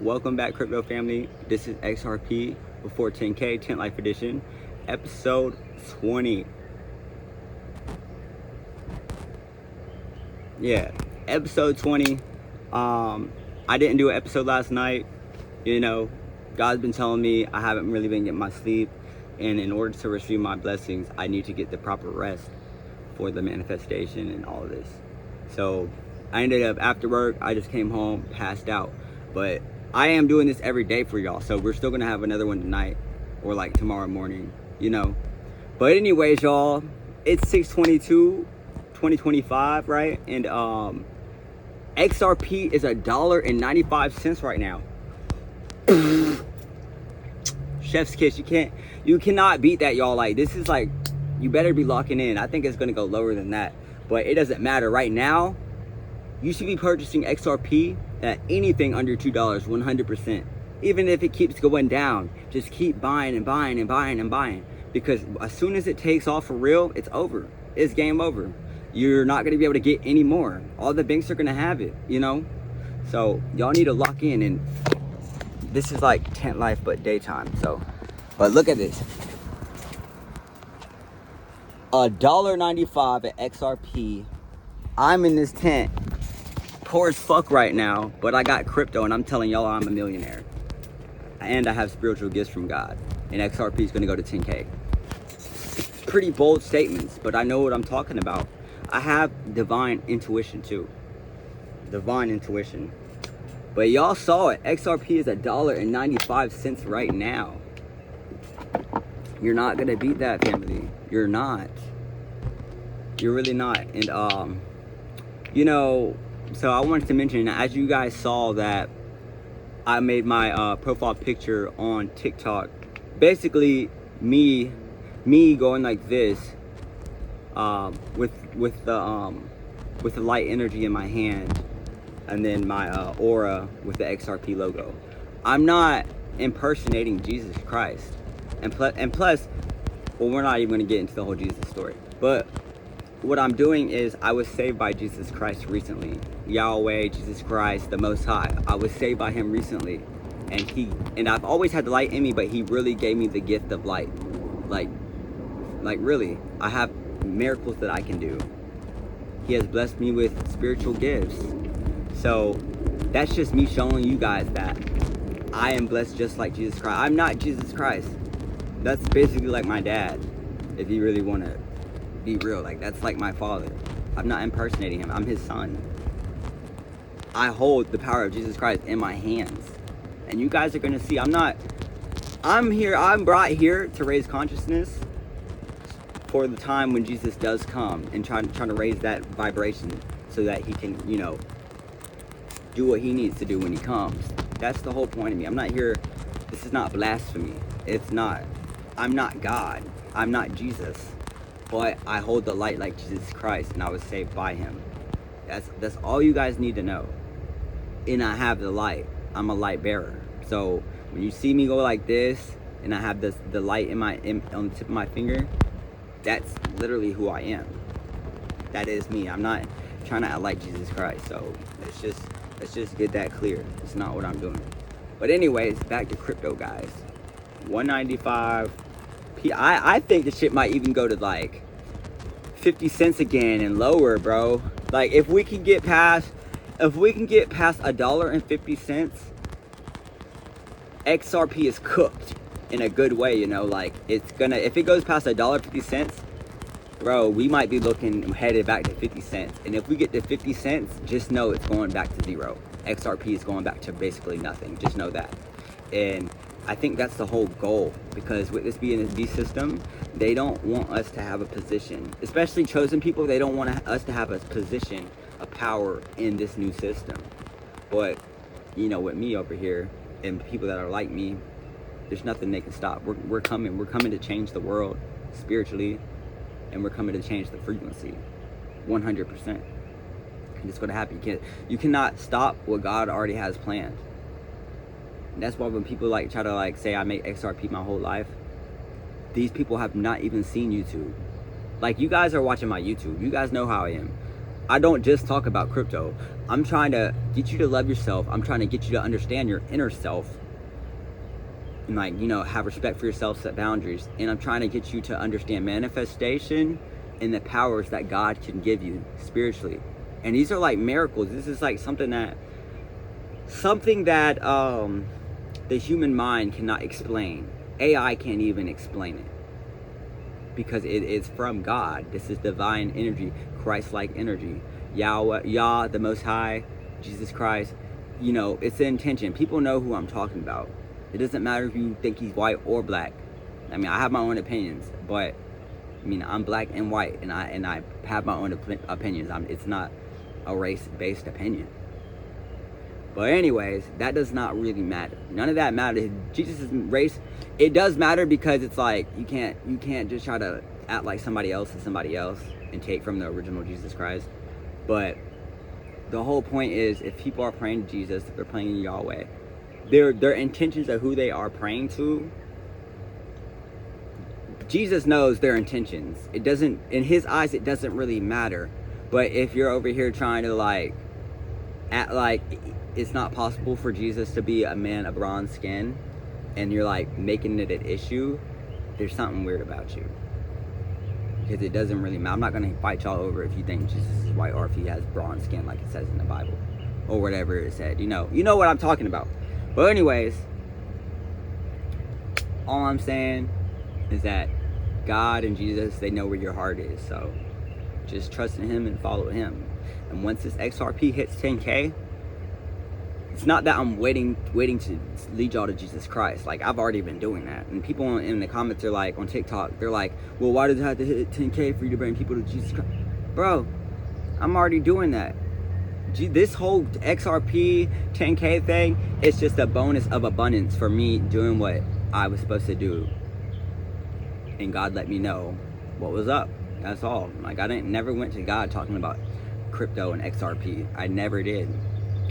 Welcome back, crypto family. This is XRP before 10K, 10 Life Edition, episode 20. Yeah, episode 20. I didn't do an episode last night. You know, God's been telling me I haven't really been getting my sleep, and in order to receive my blessings, I need to get the proper rest for the manifestation and all of this. So I ended up after work, I just came home, passed out. But I am doing this every day for y'all, so we're still gonna have another one tonight or like tomorrow morning, you know. But anyways, y'all, it's 6/22, 2025, right? And XRP is $1.95 right now. Chef's kiss. You cannot beat that, y'all. Like, this is like, you better be locking in. I think it's gonna go lower than that, but it doesn't matter right now. You should be purchasing XRP at anything under $2, 100%. Even if it keeps going down, just keep buying and buying and buying and buying. Because as soon as it takes off for real, it's over. It's game over. You're not gonna be able to get any more. All the banks are gonna have it, you know? So y'all need to lock in, and this is like tent life, but daytime, so. But look at this. $1.95 at XRP. I'm in this tent. Poor as fuck right now, but I got crypto, and I'm telling y'all I'm a millionaire. And I have spiritual gifts from God. And XRP is gonna go to 10K. Pretty bold statements, but I know what I'm talking about. I have divine intuition too. Divine intuition. But y'all saw it. XRP is $1.95 right now. You're not gonna beat that, family. You're not. You're really not. And you know, so I wanted to mention, as you guys saw, that I made my profile picture on TikTok. Basically, me going like this, with the light energy in my hand, and then my aura with the XRP logo. I'm not impersonating Jesus Christ, and plus, well, we're not even gonna get into the whole Jesus story, but what I'm doing is, I was saved by Jesus Christ recently. Yahweh, Jesus Christ, the Most High. I was saved by him recently. And I've always had the light in me, but he really gave me the gift of light. Like really, I have miracles that I can do. He has blessed me with spiritual gifts. So that's just me showing you guys that I am blessed just like Jesus Christ. I'm not Jesus Christ. That's basically like my dad, if you really want to be real. Like, that's like my father. I'm not impersonating him. I'm his son. I hold the power of Jesus Christ in my hands, and you guys are gonna see. I'm brought here to raise consciousness for the time when Jesus does come, and trying to raise that vibration so that he can, you know, do what he needs to do when he comes. That's the whole point of me. I'm not here. This is not blasphemy. It's not. I'm not God. I'm not Jesus. But I hold the light like Jesus Christ, and I was saved by him. That's all you guys need to know. And I have the light. I'm a light bearer. So when you see me go like this, and I have the light on the tip of my finger, that's literally who I am. That is me. I'm not trying to act like Jesus Christ. So let's just get that clear. It's not what I'm doing. But anyways, back to crypto, guys. 195. I think the shit might even go to like 50 cents again and lower, bro. Like, if we can get past $1.50, XRP is cooked in a good way, you know. Like, if it goes past $1.50, bro, we might be headed back to 50 cents. And if we get to 50 cents, just know it's going back to zero. XRP is going back to basically nothing. Just know that. And I think that's the whole goal, because with this being a beast system, they don't want us to have a position, especially chosen people. They don't want us to have a position of power in this new system. But, you know, with me over here and people that are like me, there's nothing they can stop. We're coming to change the world spiritually, and we're coming to change the frequency 100%. And it's going to happen. You cannot stop what God already has planned. And that's why when people try to say I make XRP my whole life, these people have not even seen YouTube. Like, you guys are watching my YouTube. You guys know how I am. I don't just talk about crypto. I'm trying to get you to love yourself. I'm trying to get you to understand your inner self. And like, you know, have respect for yourself, set boundaries. And I'm trying to get you to understand manifestation and the powers that God can give you spiritually. And these are like miracles. This is like something that the human mind cannot explain. AI can't even explain it, because it is from God. This is divine energy, Christ-like energy. Yahweh, Yah, the Most High, Jesus Christ. You know, it's the intention. People know who I'm talking about. It doesn't matter if you think he's white or black. I mean, I have my own opinions, but I mean, I'm black and white, and I have my own opinions. It's not a race-based opinion. But anyways, that does not really matter. None of that matters. Jesus' race, it does matter, because it's like you can't just try to act like somebody else is somebody else and take from the original Jesus Christ. But the whole point is, if people are praying to Jesus, if they're praying to Yahweh, their intentions of who they are praying to, Jesus knows their intentions. It doesn't, in his eyes, it doesn't really matter. But if you're over here trying to like act like it's not possible for Jesus to be a man of bronze skin, and you're like making it an issue, there's something weird about you. Because it doesn't really matter. I'm not going to fight y'all over if you think Jesus is white or if he has bronze skin like it says in the Bible, or whatever it said. You know what I'm talking about. But anyways, all I'm saying is that God and Jesus, they know where your heart is. So just trust in him and follow him. And once this XRP hits 10K, it's not that I'm waiting to lead y'all to Jesus Christ. Like, I've already been doing that. And people in the comments are like, on TikTok, they're like, well, why does it have to hit 10K for you to bring people to Jesus Christ? Bro, I'm already doing that. This whole XRP 10K thing, it's just a bonus of abundance for me doing what I was supposed to do. And God let me know what was up. That's all. Like, I never went to God talking about crypto and XRP. I never did.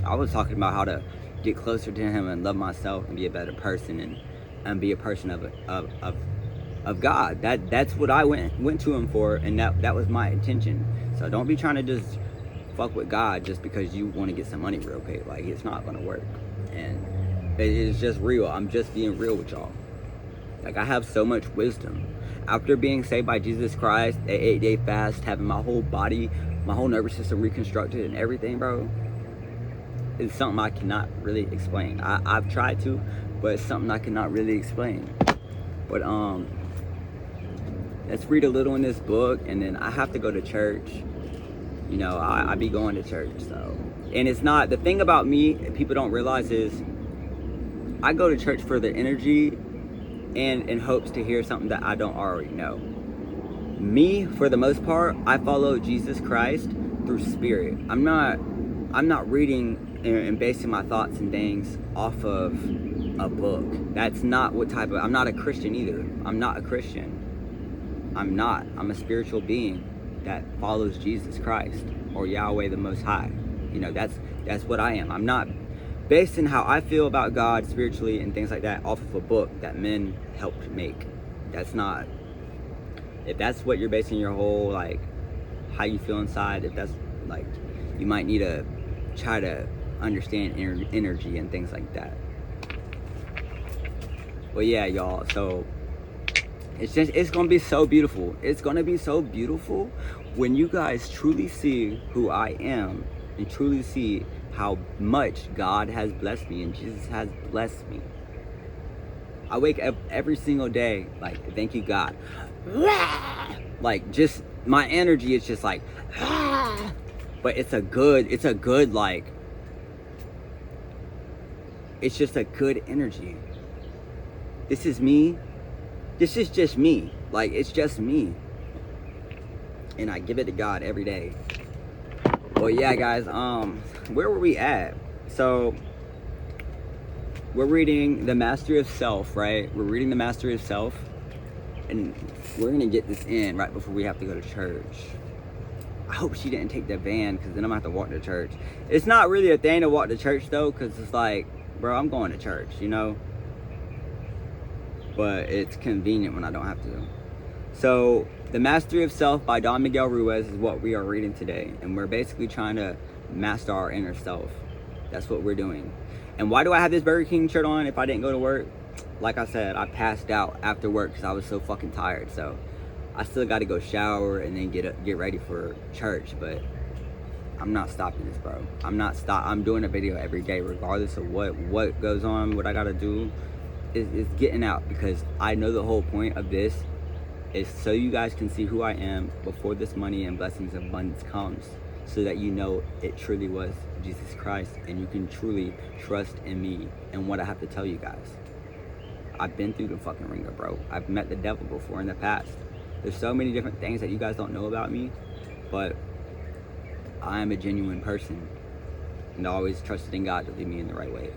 I was talking about how to get closer to him and love myself and be a better person and be a person of God. That's what I went to him for, and that was my intention. So don't be trying to just fuck with God just because you want to get some money real quick. Like, it's not gonna work. And it's just real. I'm just being real with y'all. Like, I have so much wisdom. After being saved by Jesus Christ, an 8-day fast, having my whole body, my whole nervous system reconstructed and everything, bro, it's something I cannot really explain. I've tried to, but it's something I cannot really explain. But let's read a little in this book, and then I have to go to church. You know, I be going to church, so. And it's not, the thing about me, people don't realize, is I go to church for the energy and in hopes to hear something that I don't already know. Me, for the most part, I follow Jesus Christ through spirit. I'm not reading and basing my thoughts and things off of a book. That's not what type of, I'm not a Christian either. I'm not a Christian. I'm a spiritual being that follows Jesus Christ, or Yahweh the Most High. You know, that's what I am. I'm not basing how I feel about God spiritually and things like that off of a book that men helped make. That's not, if that's what you're basing your whole, like, how you feel inside, if that's, like, you might need to try to understand energy and things like that. But yeah, y'all, so it's gonna be so beautiful. It's gonna be so beautiful when you guys truly see who I am and truly see how much God has blessed me and Jesus has blessed me. I wake up every single day like, thank you, God. Like, just my energy is just like, but it's a good like, it's just a good energy. This is me. This is just me. Like, it's just me. And I give it to God every day. Well, yeah, guys, where were we at? So, we're reading The Mastery of Self, right? We're reading The Mastery of Self. And we're going to get this in right before we have to go to church. I hope she didn't take the van, because then I'm going to have to walk to church. It's not really a thing to walk to church, though, because it's like, bro, I'm going to church, you know? But it's convenient when I don't have to. So The Mastery of Self by Don Miguel Ruiz is what we are reading today, and we're basically trying to master our inner self. That's what we're doing. And why do I have this Burger King shirt on if I didn't go to work? Like I said, I passed out after work because I was so fucking tired. So I still got to go shower and then get ready for church. But I'm not stopping this, bro. I'm doing a video every day, regardless of what goes on. What I gotta do is getting out, because I know the whole point of this is so you guys can see who I am before this money and blessings of abundance comes, so that you know it truly was Jesus Christ and you can truly trust in me and what I have to tell you guys. I've been through the fucking ringer, bro. I've met the devil before in the past. There's so many different things that you guys don't know about me, but I am a genuine person and I always trusted in God to lead me in the right way.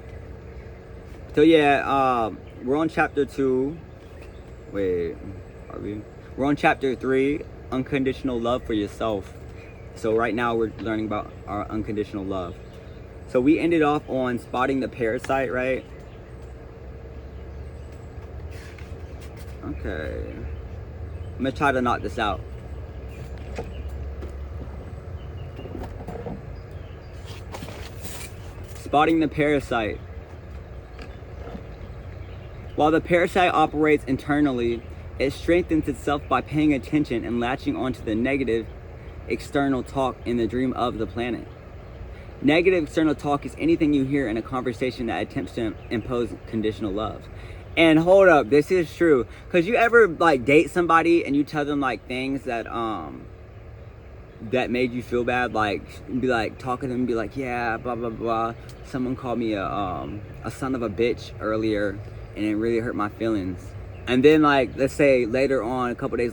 So yeah, we're on chapter 2. Wait, are we? We're on chapter 3, unconditional love for yourself. So right now we're learning about our unconditional love. So we ended off on spotting the parasite, right? Okay. I'm gonna try to knock this out. Spotting the parasite. While the parasite operates internally, it strengthens itself by paying attention and latching onto the negative external talk in the dream of the planet. Negative external talk is anything you hear in a conversation that attempts to impose conditional love. And hold up, this is true. Cause you ever like date somebody and you tell them like things that that made you feel bad, like be like talking to them and be like, yeah, blah blah blah. Someone called me a son of a bitch earlier and it really hurt my feelings. And then like let's say later on, a couple days